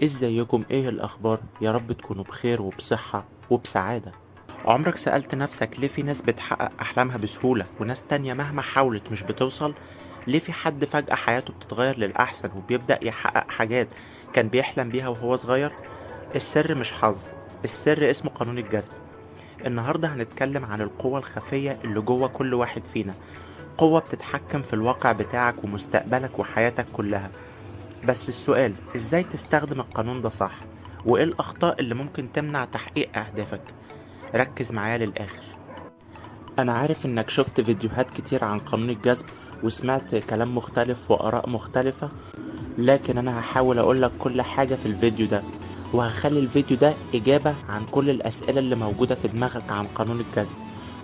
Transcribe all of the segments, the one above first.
ازيكم؟ ايه الاخبار؟ يا رب تكونوا بخير وبصحة وبسعادة. عمرك سألت نفسك ليه في ناس بتحقق احلامها بسهولة وناس تانية مهما حاولت مش بتوصل؟ ليه في حد فجأة حياته بتتغير للأحسن وبيبدأ يحقق حاجات كان بيحلم بيها وهو صغير؟ السر مش حظ، السر اسمه قانون الجذب. النهاردة هنتكلم عن القوة الخفية اللي جوه كل واحد فينا، قوة بتتحكم في الواقع بتاعك ومستقبلك وحياتك كلها. بس السؤال ازاي تستخدم القانون ده صح؟ وايه الاخطاء اللي ممكن تمنع تحقيق اهدافك؟ ركز معايا للاخر. انا عارف انك شفت فيديوهات كتير عن قانون الجذب وسمعت كلام مختلف واراء مختلفة، لكن انا هحاول اقولك كل حاجة في الفيديو ده، وهخلي الفيديو ده اجابة عن كل الاسئلة اللي موجودة في دماغك عن قانون الجذب.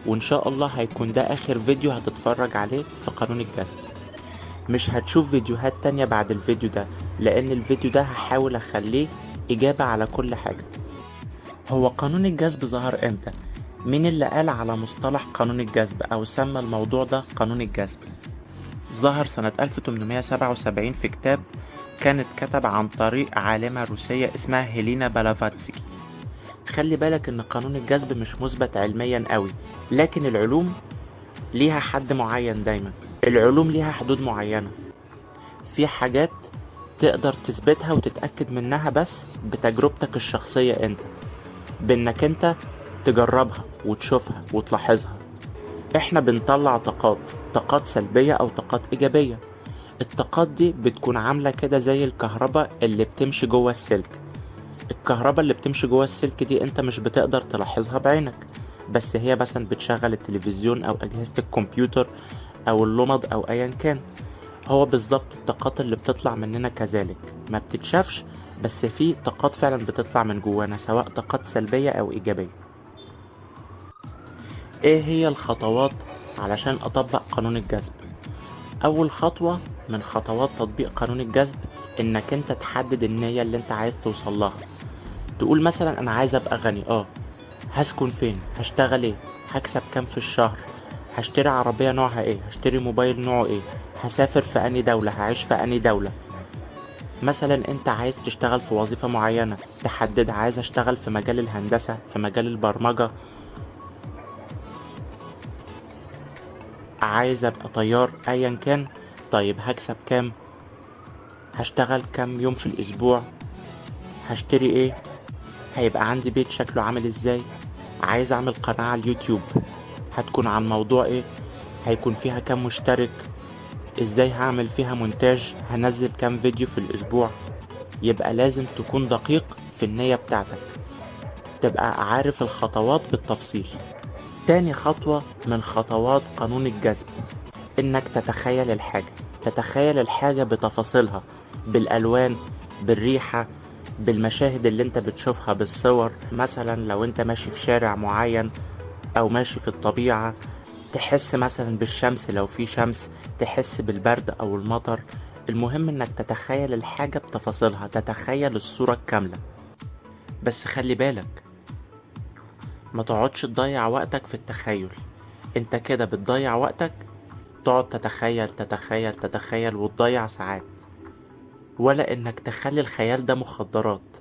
وان شاء الله هيكون ده اخر فيديو هتتفرج عليه في قانون الجذب. مش هتشوف فيديوهات تانية بعد الفيديو ده، لأن الفيديو ده هحاول أخليه إجابة على كل حاجة. هو قانون الجذب ظهر إمتى؟ مين اللي قال على مصطلح قانون الجذب أو سمى الموضوع ده قانون الجذب؟ ظهر سنة 1877 في كتاب كان اتكتب عن طريق عالمة روسية اسمها هيلينا بلافاتسكي. خلي بالك إن قانون الجذب مش مثبت علميا قوي، لكن العلوم ليها حد معين دايما. العلوم ليها حدود معينة، في حاجات تقدر تثبتها وتتأكد منها بس بتجربتك الشخصية انت، بانك انت تجربها وتشوفها وتلاحظها. احنا بنطلع طاقات سلبية او طاقات ايجابية. الطاقات دي بتكون عاملة كده زي الكهرباء اللي بتمشي جوه السلك. الكهرباء اللي بتمشي جوه السلك دي انت مش بتقدر تلاحظها بعينك، بس هي مثلا بتشغل التلفزيون او اجهزة الكمبيوتر او اللمض او ايا كان. هو بالظبط الطاقات اللي بتطلع مننا كذلك ما بتتشافش، بس في طاقات فعلا بتطلع من جوانا سواء طاقات سلبية او ايجابية. ايه هي الخطوات علشان اطبق قانون الجذب؟ اول خطوة من خطوات تطبيق قانون الجذب انك انت تحدد النية اللي انت عايز توصل لها. تقول مثلا انا عايز ابقى غني، هسكن فين، هشتغل ايه، هكسب كام في الشهر، هشتري عربية نوعها ايه، هشتري موبايل نوعه ايه، هسافر في اني دولة، هعيش في اني دولة. مثلا انت عايز تشتغل في وظيفة معينة، تحدد عايز اشتغل في مجال الهندسة، في مجال البرمجة، عايز ابقى طيار، ايا كان. طيب هكسب كام، هشتغل كام يوم في الاسبوع، هشتري ايه، هيبقى عندي بيت شكله عامل ازاي، عايز اعمل قناة على اليوتيوب، هتكون عن موضوع ايه، هيكون فيها كام مشترك، ازاي هعمل فيها مونتاج، هنزل كام فيديو في الاسبوع. يبقى لازم تكون دقيق في النية بتاعتك، تبقى عارف الخطوات بالتفصيل. تاني خطوة من خطوات قانون الجذب انك تتخيل الحاجة. تتخيل الحاجة بتفاصيلها، بالالوان، بالريحة، بالمشاهد اللي انت بتشوفها، بالصور. مثلا لو انت ماشي في شارع معين او ماشي في الطبيعة، تحس مثلا بالشمس لو في شمس، تحس بالبرد او المطر. المهم انك تتخيل الحاجة بتفاصيلها، تتخيل الصورة الكاملة. بس خلي بالك، ما تقعدش تضيع وقتك في التخيل. انت كده بتضيع وقتك، تقعد تتخيل تتخيل تتخيل وتضيع ساعات. ولا انك تخلي الخيال ده مخدرات،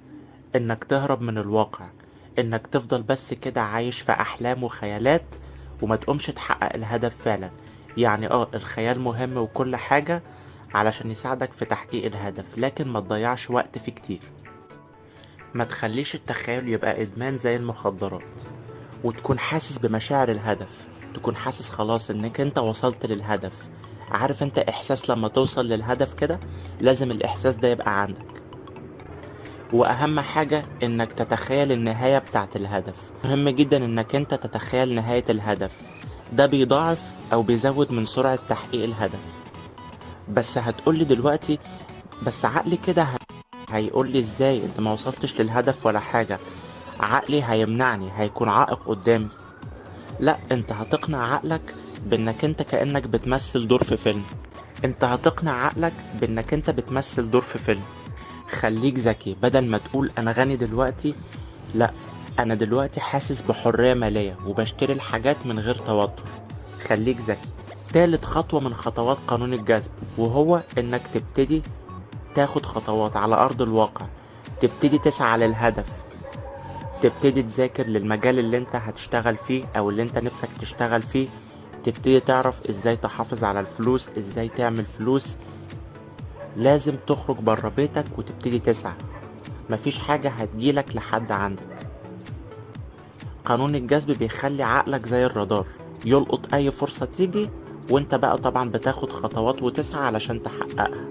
انك تهرب من الواقع، انك تفضل بس كده عايش في احلام وخيالات وما تقومش تحقق الهدف فعلا. يعني الخيال مهم وكل حاجة علشان يساعدك في تحقيق الهدف، لكن ما تضيعش وقت فيه كتير. ما تخليش التخيل يبقى ادمان زي المخدرات، وتكون حاسس بمشاعر الهدف، تكون حاسس خلاص انك انت وصلت للهدف. عارف انت احساس لما توصل للهدف كده؟ لازم الاحساس ده يبقى عندك. واهم حاجة انك تتخيل النهاية بتاعت الهدف. مهم جدا انك انت تتخيل نهاية الهدف، ده بيضاعف او بيزود من سرعة تحقيق الهدف. بس هتقولي دلوقتي، بس عقلي كده هيقولي ازاي انت ما وصلتش للهدف ولا حاجة؟ عقلي هيمنعني، هيكون عائق قدامي. لا، انت هتقنع عقلك بانك انت كأنك بتمثل دور في فيلم. انت هتقنع عقلك بانك انت بتمثل دور في فيلم. خليك ذكي، بدل ما تقول انا غني دلوقتي، لا، انا دلوقتي حاسس بحرية مالية وبشتري الحاجات من غير توتر. خليك ذكي. تالت خطوة من خطوات قانون الجذب، وهو انك تبتدي تاخد خطوات على ارض الواقع. تبتدي تسعى للهدف، تبتدي تذاكر للمجال اللي انت هتشتغل فيه او اللي انت نفسك تشتغل فيه، تبتدي تعرف ازاي تحافظ على الفلوس، ازاي تعمل فلوس. لازم تخرج بره بيتك وتبتدي تسعى. مفيش حاجة هتجيلك لحد عندك. قانون الجذب بيخلي عقلك زي الرادار، يلقط اي فرصة تيجي، وانت بقى طبعا بتاخد خطوات وتسعى علشان تحققها.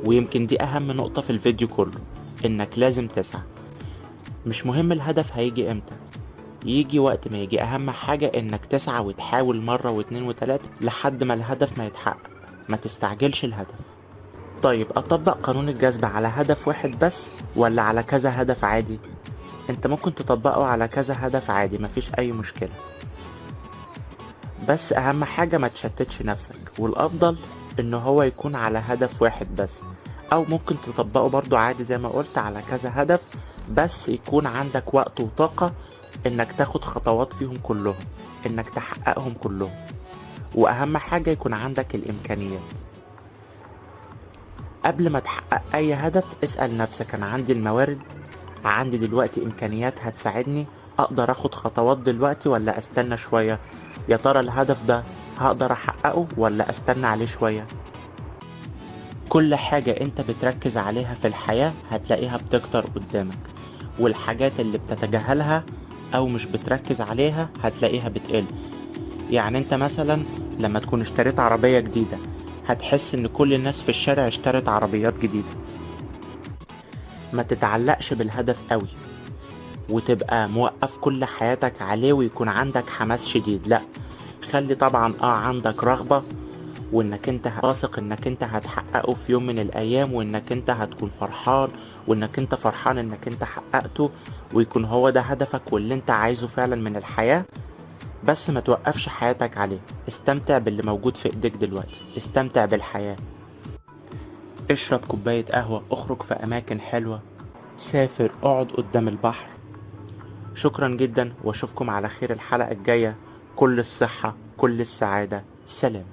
ويمكن دي اهم نقطة في الفيديو كله، انك لازم تسعى. مش مهم الهدف هيجي امتى، يجي وقت ما يجي، اهم حاجة انك تسعى وتحاول مرة واتنين وتلاتة لحد ما الهدف ما يتحقق. ما تستعجلش الهدف. طيب اطبق قانون الجذب على هدف واحد بس ولا على كذا هدف عادي؟ انت ممكن تطبقه على كذا هدف عادي، مفيش اي مشكلة. بس اهم حاجة ما تشتتش نفسك، والافضل انه هو يكون على هدف واحد بس. او ممكن تطبقه برضو عادي زي ما قلت على كذا هدف، بس يكون عندك وقت وطاقة انك تاخد خطوات فيهم كلهم، انك تحققهم كلهم. واهم حاجة يكون عندك الامكانيات. قبل ما تحقق اي هدف اسأل نفسك، انا عندي الموارد؟ عندي دلوقتي امكانيات هتساعدني اقدر اخد خطوات دلوقتي ولا استنى شوية؟ يا ترى الهدف ده هقدر احققه ولا استنى عليه شوية؟ كل حاجة انت بتركز عليها في الحياة هتلاقيها بتكتر قدامك، والحاجات اللي بتتجاهلها او مش بتركز عليها هتلاقيها بتقل. يعني انت مثلا لما تكون اشتريت عربية جديدة هتحس ان كل الناس في الشارع اشترت عربيات جديدة. ما تتعلقش بالهدف قوي وتبقى موقف كل حياتك عليه ويكون عندك حماس شديد، لا. خلي طبعا عندك رغبة، وانك انت واثق انك انت هتحققه في يوم من الايام، وانك انت هتكون فرحان، وانك انت فرحان انك انت حققته، ويكون هو ده هدفك واللي انت عايزه فعلا من الحياة. بس ما توقفش حياتك عليه، استمتع باللي موجود في ايديك دلوقتي، استمتع بالحياة. اشرب كوباية قهوة، اخرج في اماكن حلوة، سافر، اقعد قدام البحر. شكرا جدا، واشوفكم على خير الحلقة الجاية. كل الصحة، كل السعادة، سلام.